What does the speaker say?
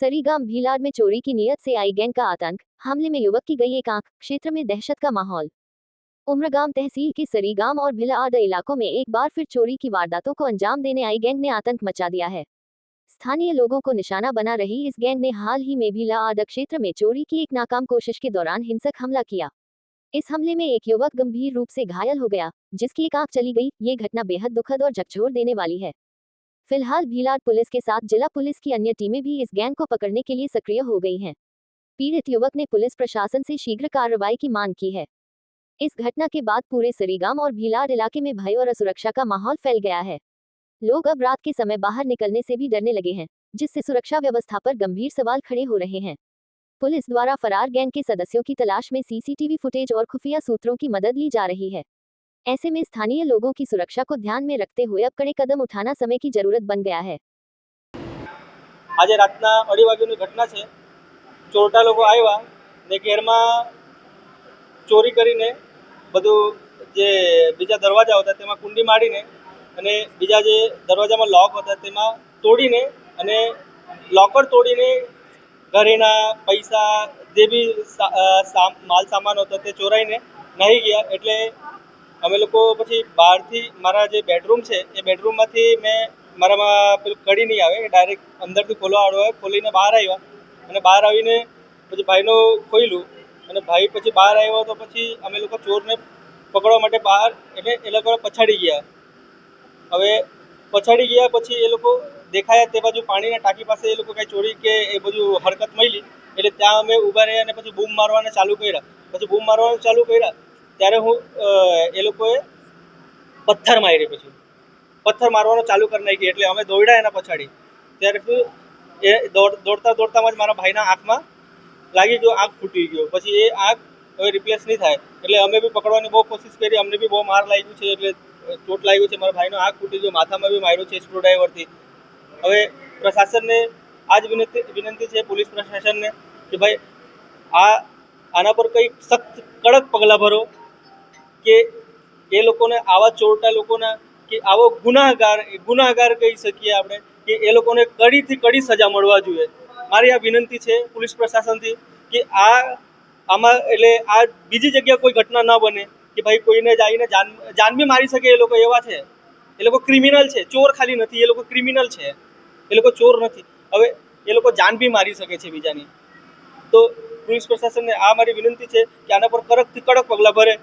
सरीगाम भीलाड़ में चोरी की नीयत से आई गैंग का आतंक, हमले में युवक की गई एक आंख, क्षेत्र में दहशत का माहौल। उमरगाम तहसील के सरीगाम और भीलाड़ इलाकों में एक बार फिर चोरी की वारदातों को अंजाम देने आई गैंग ने आतंक मचा दिया है। स्थानीय लोगों को निशाना बना रही इस गैंग ने हाल ही में भीलाड़ क्षेत्र में चोरी की एक नाकाम कोशिश के दौरान हिंसक हमला किया। इस हमले में एक युवक गंभीर रूप से घायल हो गया, जिसकी एक आंख चली गई। ये घटना बेहद दुखद और झकझोर देने वाली है। फिलहाल भीलाड़ पुलिस के साथ जिला पुलिस की अन्य टीमें भी इस गैंग को पकड़ने के लिए सक्रिय हो गई हैं। पीड़ित युवक ने पुलिस प्रशासन से शीघ्र कार्रवाई की मांग की है। इस घटना के बाद पूरे सरीगाम और भीलाड़ इलाके में भय और असुरक्षा का माहौल फैल गया है। लोग अब रात के समय बाहर निकलने से भी डरने लगे हैं, जिससे सुरक्षा व्यवस्था पर गंभीर सवाल खड़े हो रहे हैं। पुलिस द्वारा फरार गैंग के सदस्यों की तलाश में सीसीटीवी फुटेज और खुफिया सूत्रों की मदद ली जा रही है। ऐसे में स्थानीय लोगों की सुरक्षा को ध्यान में रखते हुए अब कड़े कदम उठाना समय की जरूरत बन गया है। आज रातना 2:30 वाग्याની ઘટના છે। ચોરટા લોકો આવ્યા ને ઘેરમાં ચોરી કરીને બધું જે બીજા દરવાજા હતા તેમાં કુંડી મારીને અને બીજા જે દરવાજામાં લોક હતા તેમાં તોડીને અને લોકર તોડીને ઘરેના પૈસા જે બી માલ સામાન હતો તે ચોરાઈને નાહી ગયા। એટલે અમે લોકો પછી બહારથી મારા જે બેડરૂમ છે એ બેડરૂમમાંથી મેં મારામાં પેલું કડી નહીં આવે, ડાયરેક્ટ અંદરથી ખોલવાવાળો હોય, ખોલીને બહાર આવ્યા અને બહાર આવીને પછી ભાઈનો ખોલ્યું અને ભાઈ પછી બહાર આવ્યો તો પછી અમે લોકો ચોરને પકડવા માટે બહાર એટલે એ લોકો પછાડી ગયા। હવે પછાડી ગયા પછી એ લોકો દેખાયા તે બાજુ પાણીના ટાંકી પાસે એ લોકો કાંઈ ચોરી કે એ બધું હરકત મળી એટલે ત્યાં અમે ઊભા રહ્યા અને પછી બૂમ મારવાને ચાલુ કર્યા। પછી બૂમ મારવાનું ચાલુ કર્યા ત્યારે હું એ લોકોએ પથ્થર મારી, પછી પથ્થર મારવાનું ચાલુ કરી નાખી એટલે અમે દોડ્યા એના પછાડી। ત્યારે એ દોડતા દોડતામાં જ મારા ભાઈના આંખમાં લાગી ગયો, આંખ ફૂટી ગયો। પછી એ આંખ હવે રિપ્લેસ નહીં થાય એટલે અમે બી પકડવાની બહુ કોશિશ કરી, અમને બી બહુ માર લાગ્યું છે, એટલે ચોટ લાગ્યું છે, મારા ભાઈનો આંખ ફૂટી ગયો, માથામાં બી માર્યો છે સ્ક્રૂડ્રાઈવરથી। હવે પ્રશાસનને આ જ વિનંતી છે, પોલીસ પ્રશાસનને, કે ભાઈ આના પર કંઈક સખ્ત કડક પગલાં ભરો કે એ લોકોને આવા ચોરટા લોકોના કે આવો ગુનાહગાર કહી શકીએ આપણે કે એ લોકોને કડીથી કડી સજા મળવા જોઈએ। મારી આ વિનંતી છે પોલીસ પ્રશાસનથી કે આમાં એટલે આ બીજી જગ્યાએ કોઈ ઘટના ન બને કે ભાઈ કોઈને જઈને જાન બી મારી શકે। એ લોકો એવા છે, એ લોકો ક્રિમિનલ છે, ચોર ખાલી નથી, એ લોકો ક્રિમિનલ છે, એ લોકો ચોર નથી। હવે એ લોકો જાન બી મારી શકે છે બીજાની। તો પોલીસ પ્રશાસનને આ મારી વિનંતી છે કે આના પર કડકથી કડક પગલાં ભરે।